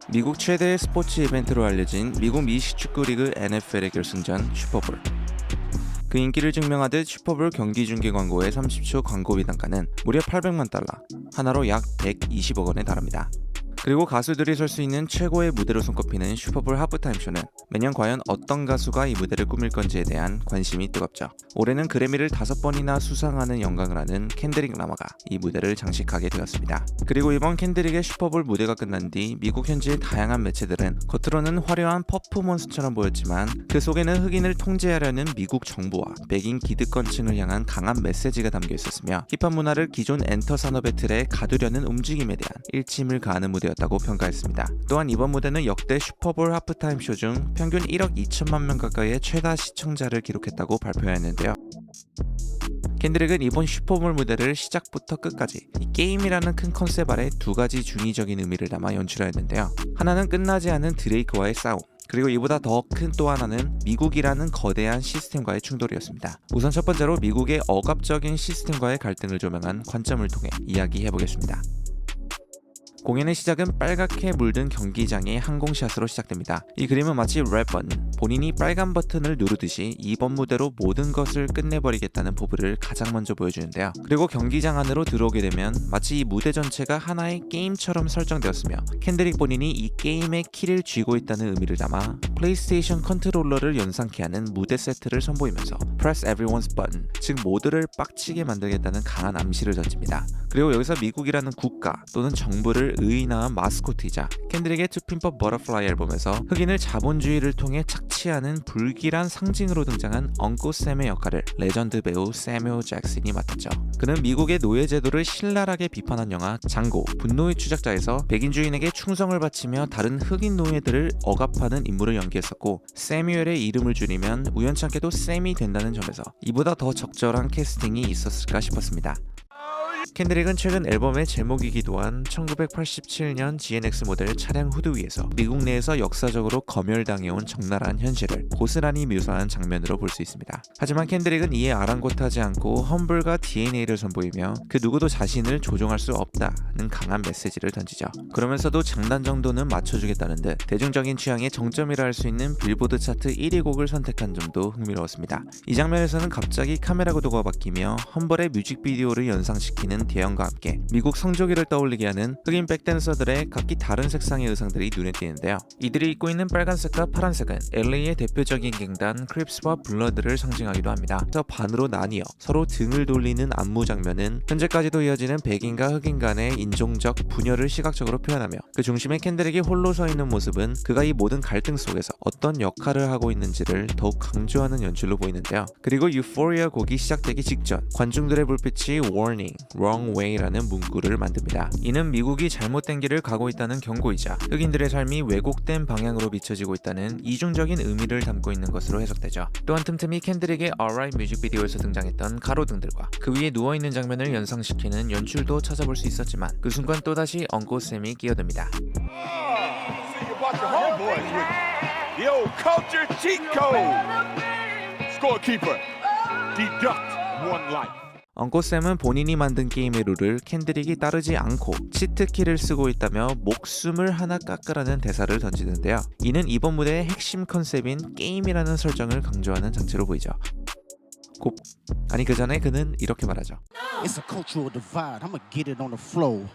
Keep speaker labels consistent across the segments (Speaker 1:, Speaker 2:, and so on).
Speaker 1: 미국 최대의 스포츠 이벤트로 알려진 미국 미식축구 리그 NFL의 결승전 슈퍼볼. 그 인기를 증명하듯 슈퍼볼 경기 중계 광고의 30초 광고비 단가는 무려 800만 달러, 하나로 약 120억 원에 달합니다. 그리고 가수들이 설 수 있는 최고의 무대로 손꼽히는 슈퍼볼 하프타임 쇼는 매년 과연 어떤 가수가 이 무대를 꾸밀 건지에 대한 관심이 뜨겁죠. 올해는 그래미를 5번이나 수상하는 영광을 하는 켄드릭 라마가 이 무대를 장식하게 되었습니다. 그리고 이번 켄드릭의 슈퍼볼 무대가 끝난 뒤 미국 현지의 다양한 매체들은 겉으로는 화려한 퍼포먼스처럼 보였지만 그 속에는 흑인을 통제하려는 미국 정부와 백인 기득권층을 향한 강한 메시지가 담겨 있었으며 힙합 문화를 기존 엔터 산업의 틀에 가두려는 움직임에 대한 일침을 가하는 무대였다고 평가했습니다. 또한 이번 무대는 역대 슈퍼볼 하프타임 쇼 중 평균 1억 2천만 명 가까이의 최다 시청자를 기록했다고 발표했는데요. 켄드릭은 이번 슈퍼볼 무대를 시작부터 끝까지 이 게임이라는 큰 컨셉 아래 두 가지 중의적인 의미를 담아 연출하였는데요. 하나는 끝나지 않은 드레이크와의 싸움, 그리고 이보다 더 큰 또 하나는 미국이라는 거대한 시스템과의 충돌이었습니다. 우선 첫 번째로 미국의 억압적인 시스템과의 갈등을 조명한 관점을 통해 이야기해보겠습니다. 공연의 시작은 빨갛게 물든 경기장의 항공샷으로 시작됩니다. 이 그림은 마치 랩번, 본인이 빨간 버튼을 누르듯이 이번 무대로 모든 것을 끝내버리겠다는 포부를 가장 먼저 보여주는데요. 그리고 경기장 안으로 들어오게 되면 마치 이 무대 전체가 하나의 게임처럼 설정되었으며 켄드릭 본인이 이 게임의 키를 쥐고 있다는 의미를 담아 플레이스테이션 컨트롤러를 연상케 하는 무대 세트를 선보이면서 Press Everyone's Button, 즉 모두를 빡치게 만들겠다는 강한 암시를 던집니다. 그리고 여기서 미국이라는 국가 또는 정부를 의인화한 마스코트이자 켄드릭의 To Pimp a Butterfly 앨범에서 흑인을 자본주의를 통해 착취하는 불길한 상징으로 등장한 엉클 샘의 역할을 레전드 배우 세뮤얼 잭슨이 맡았죠. 그는 미국의 노예제도를 신랄하게 비판한 영화 장고, 분노의 추적자에서 백인 주인에게 충성을 바치며 다른 흑인 노예들을 억압하는 인물을 연기했었고, 세뮤얼의 이름을 줄이면 우연찮게도 샘이 된다는 점에서 이보다 더 적절한 캐스팅이 있었을까 싶었습니다. 켄드릭은 최근 앨범의 제목이기도 한 1987년 GNX 모델 차량 후드 위에서 미국 내에서 역사적으로 검열당해온 적나라한 현실을 고스란히 묘사한 장면으로 볼 수 있습니다. 하지만 켄드릭은 이에 아랑곳하지 않고 험블과 DNA를 선보이며 그 누구도 자신을 조종할 수 없다는 강한 메시지를 던지죠. 그러면서도 장단 정도는 맞춰주겠다는 듯 대중적인 취향의 정점이라 할 수 있는 빌보드 차트 1위 곡을 선택한 점도 흥미로웠습니다. 이 장면에서는 갑자기 카메라 구도가 바뀌며 험블의 뮤직비디오를 연상시키는 대형과 함께 미국 성조기를 떠올리게 하는 흑인 백댄서들의 각기 다른 색상의 의상들이 눈에 띄는데요. 이들이 입고 있는 빨간색과 파란색은 LA의 대표적인 갱단 크립스와 블러드를 상징하기도 합니다. 그래서 반으로 나뉘어 서로 등을 돌리는 안무 장면은 현재까지도 이어지는 백인과 흑인 간의 인종적 분열을 시각적으로 표현하며 그 중심에 켄드릭이 홀로 서 있는 모습은 그가 이 모든 갈등 속에서 어떤 역할을 하고 있는지를 더욱 강조하는 연출로 보이는데요. 그리고 유포리아 곡이 시작되기 직전 관중들의 불빛이 warning, wrong way라는 문구를 만듭니다. 이는 미국이 잘못된 길을 가고 있다는 경고이자 흑인들의 삶이 왜곡된 방향으로 비춰지고 있다는 이중적인 의미를 담고 있는 것으로 해석되죠. 또한 틈틈이 켄드릭의 Alright 뮤직비디오에서 등장했던 가로등들과 그 위에 누워있는 장면을 연상시키는 연출도 찾아볼 수 있었지만 그 순간 또다시 엉클 샘이 끼어듭니다.
Speaker 2: Yo, culture cheat code. Scorekeeper. Deduct one life.
Speaker 1: 엉클 샘은 본인이 만든 게임의 룰을 켄드릭이 따르지 않고 치트키를 쓰고 있다며 목숨을 하나 깎으라는 대사를 던지는데요. 이는 이번 무대의 핵심 컨셉인 게임이라는 설정을 강조하는 장치로 보이죠. 그 전에 그는 이렇게 말하죠.
Speaker 3: It's a cultural divide. I'ma get it on the floor.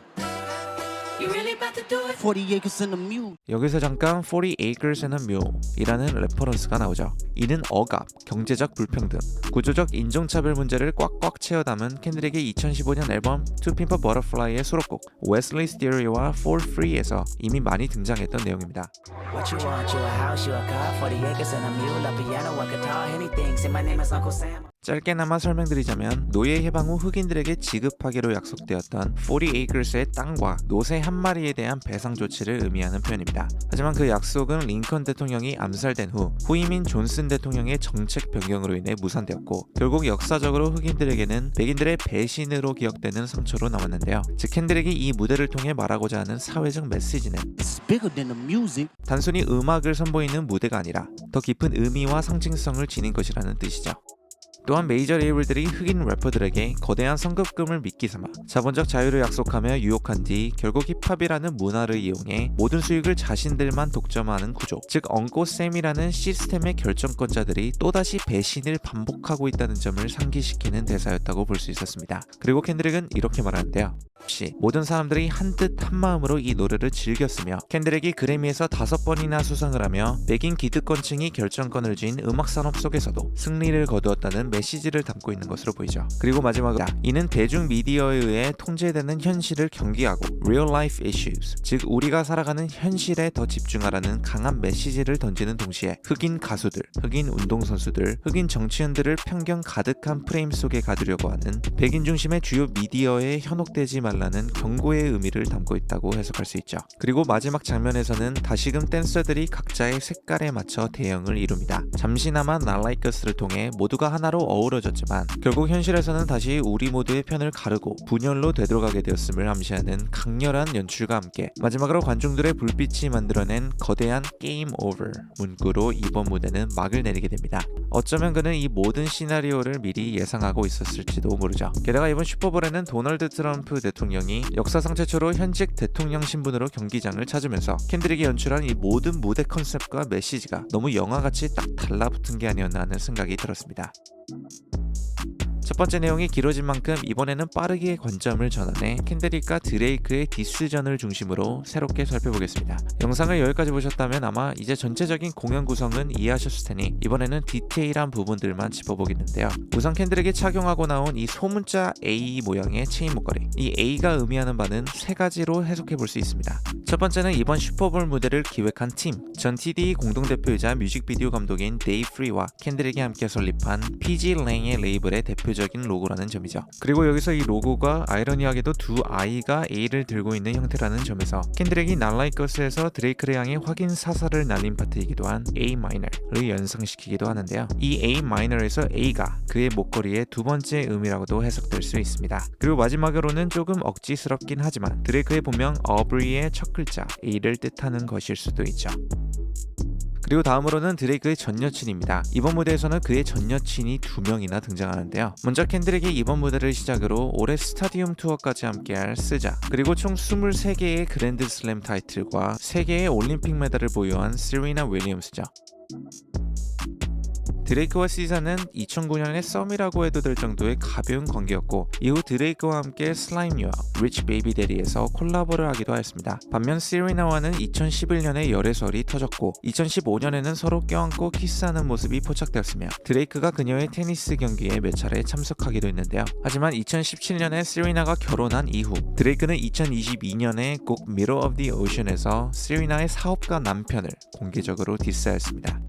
Speaker 3: 40 acres in the mule.
Speaker 1: 여기서 잠깐 40 acres and a mule 이라는 레퍼런스가 나오죠. 이는 억압, 경제적 불평등, 구조적 인종차별 문제를 꽉꽉 채워 담은 켄드릭의 2015년 앨범 To Pimp a Butterfly의 수록곡 Wesley Sterio와 For Free에서 이미 많이 등장했던 내용입니다.
Speaker 4: What you want, you a house, you a car, 40 acres and a mule, a piano, a guitar, anything. Say my name is Uncle Sam.
Speaker 1: 짧게나마 설명드리자면 노예 해방 후 흑인들에게 지급하기로 약속되었던 40 acres의 땅과 노새 한 마리에 대한 배상 조치를 의미하는 표현입니다. 하지만 그 약속은 링컨 대통령이 암살된 후 후임인 존슨 대통령의 정책 변경으로 인해 무산되었고 결국 역사적으로 흑인들에게는 백인들의 배신으로 기억되는 상처로 남았는데요. 즉 켄드릭이 이 무대를 통해 말하고자 하는 사회적 메시지는
Speaker 3: It's bigger than the music.
Speaker 1: 단순히 음악을 선보이는 무대가 아니라 더 깊은 의미와 상징성을 지닌 것이라는 뜻이죠. 또한 메이저 레이블들이 흑인 래퍼들에게 거대한 성급금을 미끼 삼아 자본적 자유를 약속하며 유혹한 뒤 결국 힙합이라는 문화를 이용해 모든 수익을 자신들만 독점하는 구조, 즉 엉꼬쌤이라는 시스템의 결정권자들이 또다시 배신을 반복하고 있다는 점을 상기시키는 대사였다고 볼 수 있었습니다. 그리고 켄드릭은 이렇게 말하는데요. 역시 모든 사람들이 한뜻 한마음으로 이 노래를 즐겼으며 켄드릭이 그래미에서 5번이나 수상을 하며 백인 기득권층이 결정권을 쥔 음악산업 속에서도 승리를 거두었다는 메시지를 담고 있는 것으로 보이죠. 그리고 마지막으로 이는 대중 미디어에 의해 통제되는 현실을 경계하고 real life issues, 즉 우리가 살아가는 현실에 더 집중하라는 강한 메시지를 던지는 동시에 흑인 가수들, 흑인 운동선수들, 흑인 정치인들을 편견 가득한 프레임 속에 가두려고 하는 백인 중심의 주요 미디어에 현혹되지 말라는 경고의 의미를 담고 있다고 해석할 수 있죠. 그리고 마지막 장면에서는 다시금 댄서들이 각자의 색깔에 맞춰 대형을 이룹니다. 잠시나마 Not Like Us를 통해 모두가 하나로 어우러졌지만 결국 현실에서는 다시 우리 모두의 편을 가르고 분열로 되돌아가게 되었음을 암시하는 강렬한 연출과 함께 마지막으로 관중들의 불빛이 만들어낸 거대한 Game Over 문구로 이번 무대는 막을 내리게 됩니다. 어쩌면 그는 이 모든 시나리오를 미리 예상하고 있었을지도 모르죠. 게다가 이번 슈퍼볼에는 도널드 트럼프 대통령이 역사상 최초로 현직 대통령 신분으로 경기장을 찾으면서 켄드릭이 연출한 이 모든 무대 컨셉과 메시지가 너무 영화같이 딱 달라붙은 게 아니었나 하는 생각이 들었습니다. 첫 번째 내용이 길어진 만큼 이번에는 빠르게 관점을 전환해 켄드릭과 드레이크의 디스전을 중심으로 새롭게 살펴보겠습니다. 영상을 여기까지 보셨다면 아마 이제 전체적인 공연 구성은 이해하셨을 테니 이번에는 디테일한 부분들만 짚어보겠는데요. 우선 켄드릭이 착용하고 나온 이 소문자 A 모양의 체인 목걸이, 이 A가 의미하는 바는 세 가지로 해석해 볼 수 있습니다. 첫 번째는 이번 슈퍼볼 무대를 기획한 팀, 전 TDE 공동대표이자 뮤직비디오 감독인 데이브 프리와 켄드릭이 함께 설립한 PG 랭의 레이블의 대표적인 로고라는 점이죠. 그리고 여기서 이 로고가 아이러니하게도 두 아이가 A를 들고 있는 형태라는 점에서 켄드릭이 Not Like Us에서 드레이크를 향해 확인 사살을 날린 파트이기도 한 A minor를 연상시키기도 하는데요. 이 A minor에서 A가 그의 목걸이의 두 번째 의미라고도 해석될 수 있습니다. 그리고 마지막으로는 조금 억지스럽긴 하지만 드레이크의 본명 Aubrey의 첫 글자 A를 뜻하는 것일 수도 있죠. 그리고 다음으로는 드레이크의 전 여친입니다. 이번 무대에서는 그의 전 여친이 2명이나 등장하는데요. 먼저 켄드릭이 이번 무대를 시작으로 올해 스타디움 투어까지 함께할 스자, 그리고 총 23개의 그랜드 슬램 타이틀과 3개의 올림픽 메달을 보유한 세리나 윌리엄스죠. 드레이크와 시자는 2009년의 썸이라고 해도 될 정도의 가벼운 관계였고 이후 드레이크와 함께 슬라임 유아, Rich Baby Daddy에서 콜라보를 하기도 하였습니다. 반면 세리나와는 2011년에 열애설이 터졌고 2015년에는 서로 껴안고 키스하는 모습이 포착되었으며 드레이크가 그녀의 테니스 경기에 몇 차례 참석하기도 했는데요. 하지만 2017년에 세리나가 결혼한 이후 드레이크는 2022년에 곡 Middle of the Ocean에서 세리나의 사업가 남편을 공개적으로 디스하였습니다.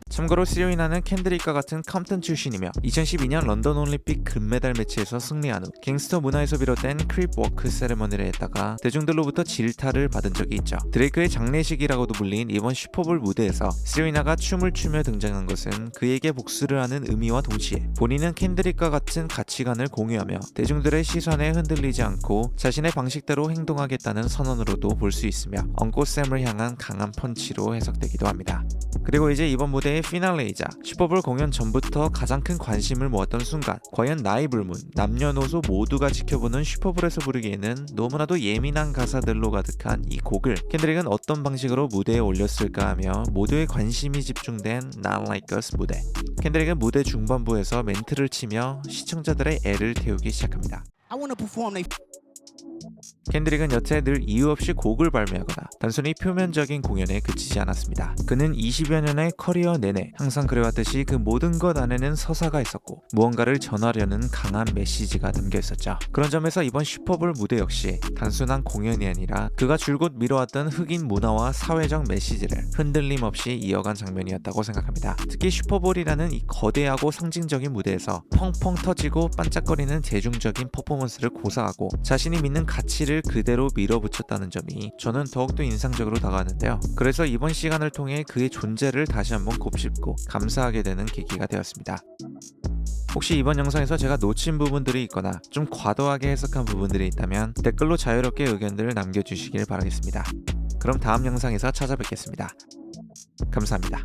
Speaker 1: 참고로 세리나는 켄드릭과 같은 컴튼 출신이며 2012년 런던 올림픽 금메달 매치에서 승리한 후 갱스터 문화에서 비롯된 크립 워크 세레머니를 했다가 대중들로부터 질타를 받은 적이 있죠. 드레이크의 장례식이라고도 불린 이번 슈퍼볼 무대에서 세리나가 춤을 추며 등장한 것은 그에게 복수를 하는 의미와 동시에 본인은 켄드릭과 같은 가치관을 공유하며 대중들의 시선에 흔들리지 않고 자신의 방식대로 행동하겠다는 선언으로도 볼 수 있으며 엉꼬 샘을 향한 강한 펀치로 해석되기도 합니다. 그리고 이제 이번 무대의 피날레이자 슈퍼볼 공연 전부터 가장 큰 관심을 모았던 순간, 과연 나이 불문, 남녀노소 모두가 지켜보는 슈퍼볼에서 부르기에는 너무나도 예민한 가사들로 가득한 이 곡을 켄드릭은 어떤 방식으로 무대에 올렸을까 하며 모두의 관심이 집중된 Not Like Us 무대. 켄드릭은 무대 중반부에서 멘트를 치며 시청자들의 애를 태우기 시작합니다.
Speaker 3: I wanna perform they
Speaker 1: 켄드릭은 여태 늘 이유 없이 곡을 발매하거나 단순히 표면적인 공연에 그치지 않았습니다. 그는 20여 년의 커리어 내내 항상 그래왔듯이 그 모든 것 안에는 서사가 있었고 무언가를 전하려는 강한 메시지가 담겨 있었죠. 그런 점에서 이번 슈퍼볼 무대 역시 단순한 공연이 아니라 그가 줄곧 미뤄왔던 흑인 문화와 사회적 메시지를 흔들림 없이 이어간 장면이었다고 생각합니다. 특히 슈퍼볼이라는 이 거대하고 상징적인 무대에서 펑펑 터지고 반짝거리는 대중적인 퍼포먼스를 고사하고 자신이 믿는 가치를 그대로 밀어붙였다는 점이 저는 더욱더 인상적으로 다가왔는데요. 그래서 이번 시간을 통해 그의 존재를 다시 한번 곱씹고 감사하게 되는 계기가 되었습니다. 혹시 이번 영상에서 제가 놓친 부분들이 있거나 좀 과도하게 해석한 부분들이 있다면 댓글로 자유롭게 의견들을 남겨주시길 바라겠습니다. 그럼 다음 영상에서 찾아뵙겠습니다. 감사합니다.